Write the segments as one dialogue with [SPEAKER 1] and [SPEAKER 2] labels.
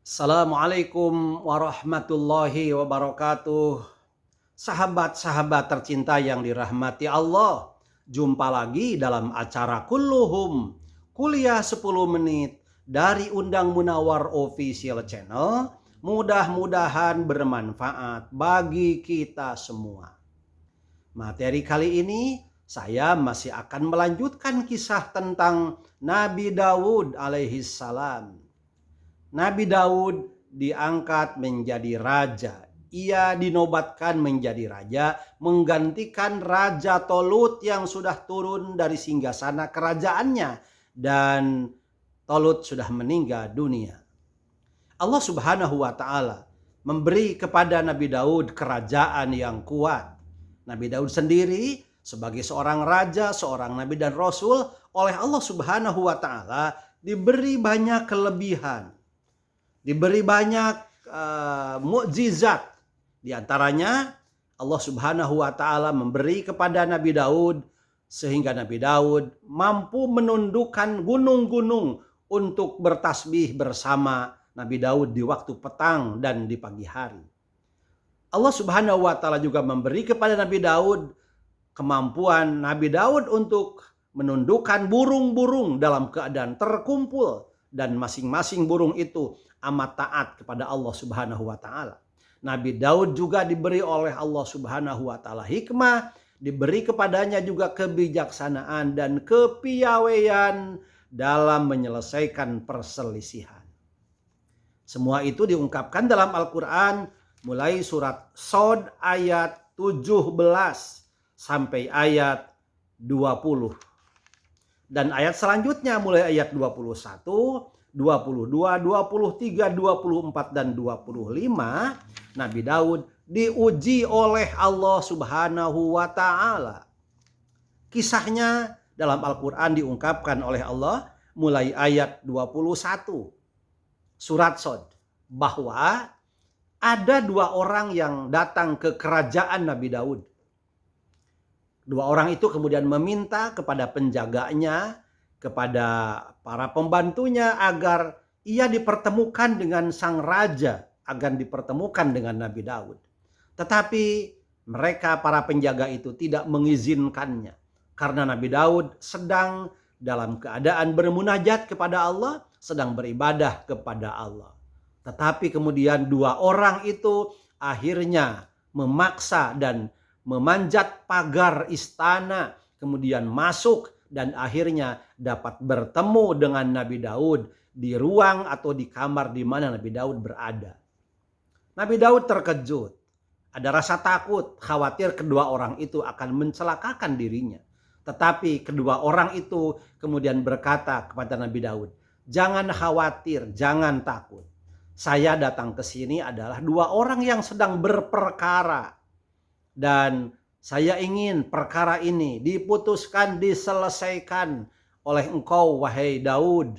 [SPEAKER 1] Assalamualaikum warahmatullahi wabarakatuh. Sahabat-sahabat tercinta yang dirahmati Allah. Jumpa lagi dalam acara Kulluhum, kuliah 10 menit dari Undang Munawar Official Channel. Mudah-mudahan bermanfaat bagi kita semua. Materi kali ini saya masih akan melanjutkan kisah tentang Nabi Daud alaihi salam. Nabi Daud diangkat menjadi raja. Ia dinobatkan menjadi raja, menggantikan Raja Tolut yang sudah turun dari singgasana kerajaannya. Dan Tolut sudah meninggal dunia. Allah Subhanahu wa Ta'ala memberi kepada Nabi Daud kerajaan yang kuat. Nabi Daud sendiri sebagai seorang raja, seorang nabi dan rasul, oleh Allah Subhanahu wa Ta'ala diberi banyak kelebihan. Diberi banyak mukjizat. Di antaranya Allah Subhanahu wa Ta'ala memberi kepada Nabi Daud sehingga Nabi Daud mampu menundukkan gunung-gunung untuk bertasbih bersama Nabi Daud di waktu petang dan di pagi hari. Allah Subhanahu wa Ta'ala juga memberi kepada Nabi Daud kemampuan Nabi Daud untuk menundukkan burung-burung dalam keadaan terkumpul, dan masing-masing burung itu amat taat kepada Allah Subhanahu wa Ta'ala. Nabi Daud juga diberi oleh Allah Subhanahu wa Ta'ala hikmah, diberi kepadanya juga kebijaksanaan dan kepiawaian dalam menyelesaikan perselisihan. Semua itu diungkapkan dalam Al-Quran mulai surat Shad ayat 17 sampai ayat 20. Dan ayat selanjutnya mulai ayat 21, 22, 23, 24, dan 25, Nabi Daud diuji oleh Allah Subhanahu wa Ta'ala. Kisahnya dalam Al-Quran diungkapkan oleh Allah mulai ayat 21 surat Shad, bahwa ada dua orang yang datang ke kerajaan Nabi Daud. Dua orang itu kemudian meminta kepada penjaganya, kepada para pembantunya agar ia dipertemukan dengan sang raja, agar dipertemukan dengan Nabi Daud. Tetapi mereka, para penjaga itu, tidak mengizinkannya. Karena Nabi Daud sedang dalam keadaan bermunajat kepada Allah, sedang beribadah kepada Allah. Tetapi kemudian dua orang itu akhirnya memaksa dan memanjat pagar istana, kemudian masuk dan akhirnya dapat bertemu dengan Nabi Daud di ruang atau di kamar di mana Nabi Daud berada. Nabi Daud terkejut, ada rasa takut, khawatir kedua orang itu akan mencelakakan dirinya. Tetapi kedua orang itu kemudian berkata kepada Nabi Daud, "Jangan khawatir, jangan takut. Saya datang ke sini adalah dua orang yang sedang berperkara. Dan saya ingin perkara ini diputuskan, diselesaikan oleh engkau, wahai Daud.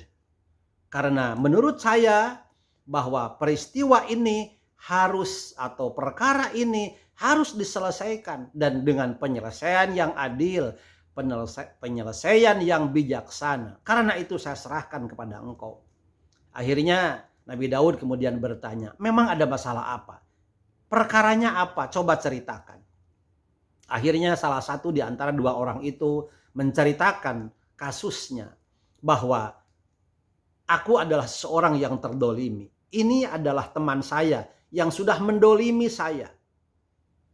[SPEAKER 1] Karena menurut saya bahwa peristiwa ini harus, atau perkara ini harus diselesaikan. Dan dengan penyelesaian yang adil, penyelesaian yang bijaksana. Karena itu saya serahkan kepada engkau." Akhirnya Nabi Daud kemudian bertanya, "Memang ada masalah apa? Perkaranya apa? Coba ceritakan." Akhirnya salah satu di antara dua orang itu menceritakan kasusnya, bahwa aku adalah seorang yang terdolimi. Ini adalah teman saya yang sudah mendolimi saya.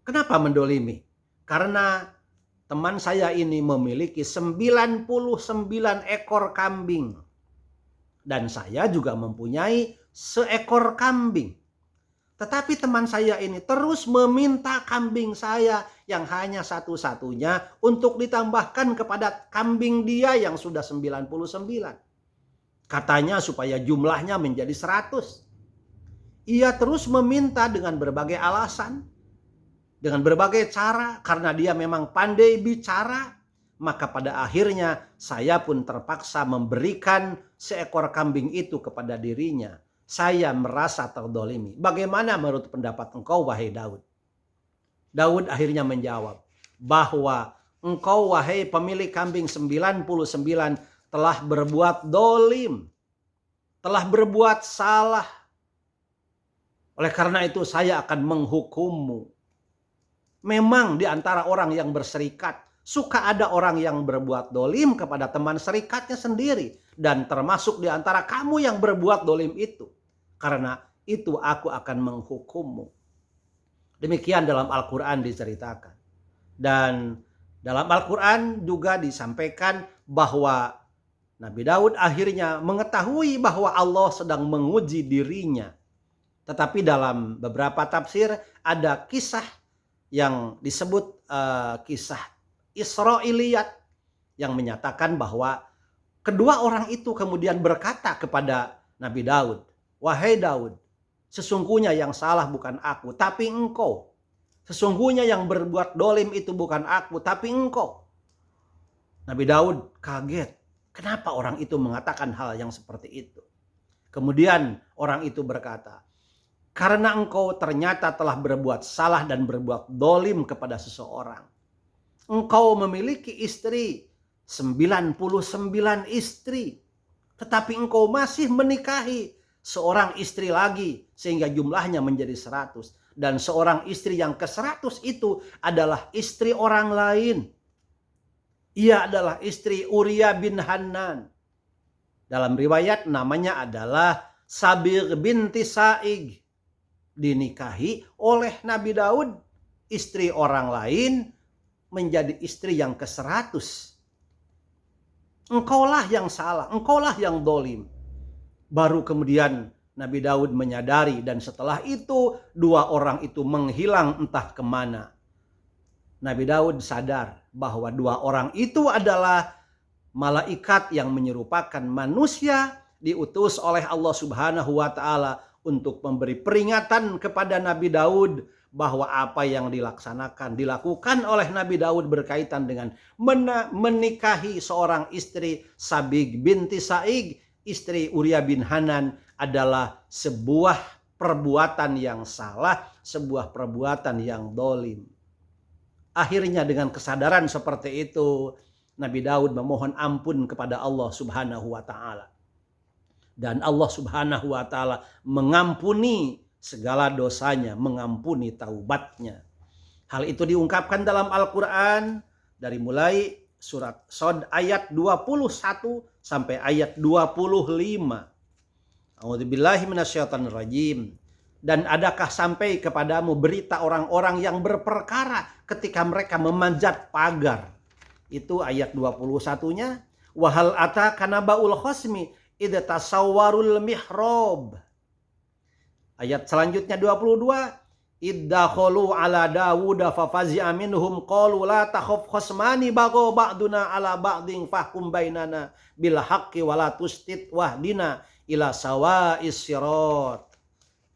[SPEAKER 1] Kenapa mendolimi? Karena teman saya ini memiliki 99 ekor kambing. Dan saya juga mempunyai seekor kambing. Tetapi teman saya ini terus meminta kambing saya yang hanya satu-satunya untuk ditambahkan kepada kambing dia yang sudah 99. Katanya supaya jumlahnya menjadi 100. Ia terus meminta dengan berbagai alasan, dengan berbagai cara, karena dia memang pandai bicara. Maka pada akhirnya saya pun terpaksa memberikan seekor kambing itu kepada dirinya. Saya merasa terdolimi. Bagaimana menurut pendapat engkau, wahai Daud? Daud akhirnya menjawab bahwa engkau, wahai pemilik kambing 99, telah berbuat dolim, telah berbuat salah, Oleh karena itu saya akan menghukummu. Memang di antara orang yang berserikat, suka ada orang yang berbuat dolim kepada teman serikatnya sendiri. Dan termasuk di antara kamu yang berbuat dolim itu. Karena itu aku akan menghukummu. Demikian dalam Al-Quran diceritakan. Dan dalam Al-Quran juga disampaikan bahwa Nabi Daud akhirnya mengetahui bahwa Allah sedang menguji dirinya. Tetapi dalam beberapa tafsir ada kisah yang disebut kisah Israiliyat yang menyatakan bahwa kedua orang itu kemudian berkata kepada Nabi Daud, "Wahai Daud, sesungguhnya yang salah bukan aku, tapi engkau. Sesungguhnya yang berbuat dolim itu bukan aku, tapi engkau." Nabi Daud kaget. Kenapa orang itu mengatakan hal yang seperti itu? Kemudian orang itu berkata, "Karena engkau ternyata telah berbuat salah dan berbuat dolim kepada seseorang. Engkau memiliki istri, 99 istri. Tetapi engkau masih menikahi seorang istri lagi sehingga jumlahnya menjadi 100. Dan seorang istri yang ke-100 itu adalah istri orang lain. Ia adalah istri Uria bin Hanan. Dalam riwayat namanya adalah Sabir binti Sa'ig. Dinikahi oleh Nabi Daud, istri orang lain menjadi istri yang ke-100. Engkaulah yang salah, engkaulah yang dolim." Baru kemudian Nabi Daud menyadari, dan setelah itu dua orang itu menghilang entah kemana. Nabi Daud sadar bahwa dua orang itu adalah malaikat yang menyerupakan manusia diutus oleh Allah Subhanahu wa taala untuk memberi peringatan kepada Nabi Daud bahwa apa yang dilakukan oleh Nabi Daud berkaitan dengan menikahi seorang istri Sabig binti Sa'ig, istri Uria bin Hanan, adalah sebuah perbuatan yang salah, sebuah perbuatan yang dolim. Akhirnya dengan kesadaran seperti itu, Nabi Daud memohon ampun kepada Allah Subhanahu wa taala. Dan Allah Subhanahu wa taala mengampuni segala dosanya, mengampuni taubatnya. Hal itu diungkapkan dalam Al-Quran dari mulai surat Shad ayat 21 sampai ayat 25. A'udzubillahi minasyaitonirrajim. Dan adakah sampai kepadamu berita orang-orang yang berperkara ketika mereka memanjat pagar? Itu ayat 21-nya. Wahal ataka naba'ul khasmi idh tasawwarul mihrab. Ayat selanjutnya 22. Iddakhulu ala Dawuda fafazi'a minhum qalu la takhaf khasmani bagha ba'duna ala ba'din fahkum bainana bil haqqi wa la tustit wahdina ila sawa'is sirat.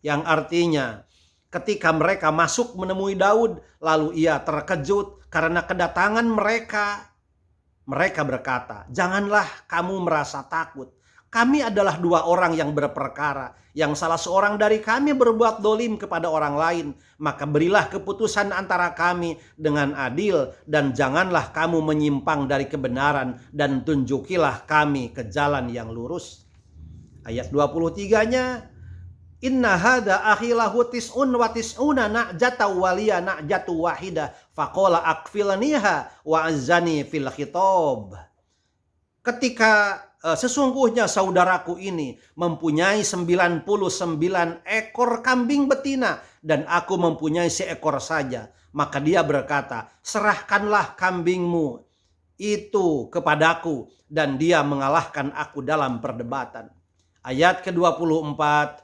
[SPEAKER 1] Yang artinya ketika mereka masuk menemui Daud, lalu ia terkejut karena kedatangan mereka. Mereka berkata, "Janganlah kamu merasa takut. Kami adalah dua orang yang berperkara. Yang salah seorang dari kami berbuat dolim kepada orang lain. Maka berilah keputusan antara kami dengan adil. Dan janganlah kamu menyimpang dari kebenaran. Dan tunjukilah kami ke jalan yang lurus." Ayat 23-nya. Inna hadha akhilahu tis'un wa tis'una na'jata waliya na'jatu wahidah. Faqala akfilniha wa azzani fil khitab. Ketika sesungguhnya saudaraku ini mempunyai 99 ekor kambing betina dan aku mempunyai seekor saja. Maka dia berkata, "Serahkanlah kambingmu itu kepadaku." Dan dia mengalahkan aku dalam perdebatan. Ayat ke-24.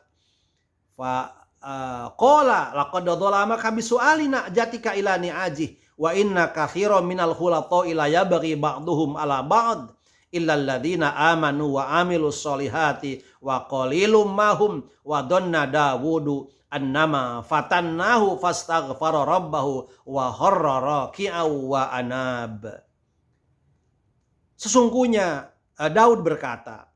[SPEAKER 1] Qala laqad dhalamaka bisu'alina jatika ila ni'ajih wa inna kathiran minal khulata'i la yabghi ba'duhum ala ba'd illal ladzina amanu wa amilus solihati wa qalilum mahum wa dhanna Dawudu annama fatannahu fastaghfara rabbahu wa kharra raki'an wa anab. Sesungguhnya Daud berkata,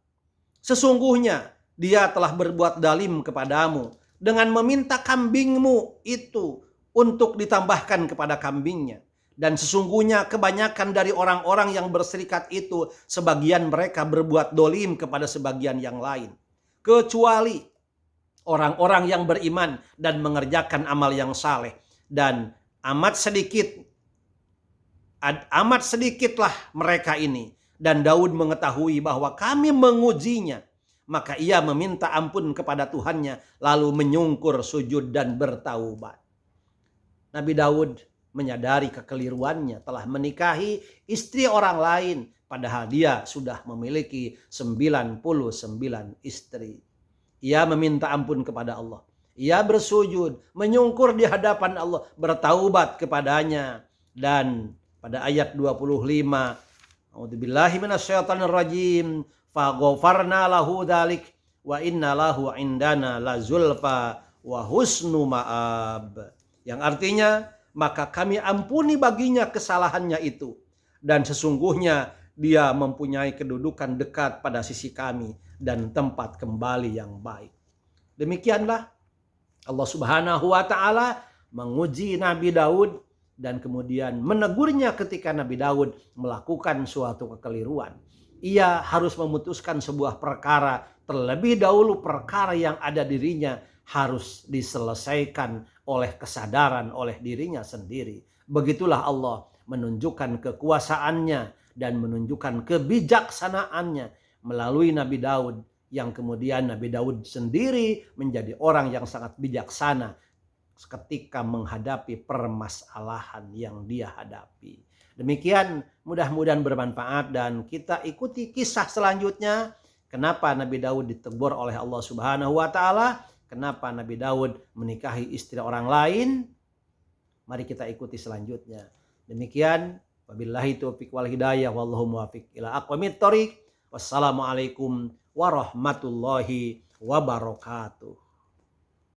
[SPEAKER 1] sesungguhnya dia telah berbuat zalim kepadamu dengan meminta kambingmu itu untuk ditambahkan kepada kambingnya. Dan sesungguhnya kebanyakan dari orang-orang yang berserikat itu, sebagian mereka berbuat dolim kepada sebagian yang lain. Kecuali orang-orang yang beriman dan mengerjakan amal yang saleh. Dan amat sedikitlah mereka ini. Dan Daud mengetahui bahwa kami mengujinya. Maka ia meminta ampun kepada Tuhannya, lalu menyungkur sujud dan bertaubat. Nabi Daud menyadari kekeliruannya, telah menikahi istri orang lain, padahal dia sudah memiliki 99 istri. Ia meminta ampun kepada Allah. Ia bersujud, menyungkur di hadapan Allah, bertaubat kepadanya. Dan pada ayat 25, A'udzubillahi minasyaitonir rajim, faghfarna lahu dzalik wa inna lahu indana lazulfa wa husnu ma'ab. Yang artinya, maka kami ampuni baginya kesalahannya itu, dan sesungguhnya dia mempunyai kedudukan dekat pada sisi kami dan tempat kembali yang baik. Demikianlah Allah Subhanahu wa taala menguji Nabi Daud dan kemudian menegurnya ketika Nabi Daud melakukan suatu kekeliruan. Ia harus memutuskan sebuah perkara terlebih dahulu. Perkara yang ada dirinya harus diselesaikan oleh kesadaran oleh dirinya sendiri. Begitulah Allah menunjukkan kekuasaannya dan menunjukkan kebijaksanaannya melalui Nabi Daud, yang kemudian Nabi Daud sendiri menjadi orang yang sangat bijaksana ketika menghadapi permasalahan yang dia hadapi. Demikian, mudah-mudahan bermanfaat dan kita ikuti kisah selanjutnya. Kenapa Nabi Daud ditegur oleh Allah Subhanahu wa taala? Kenapa Nabi Daud menikahi istri orang lain? Mari kita ikuti selanjutnya. Demikian, wabillahi taufiq wal hidayah, wallahu muwaffiq ila aqwamit thoriq. Wassalamualaikum warahmatullahi wabarakatuh.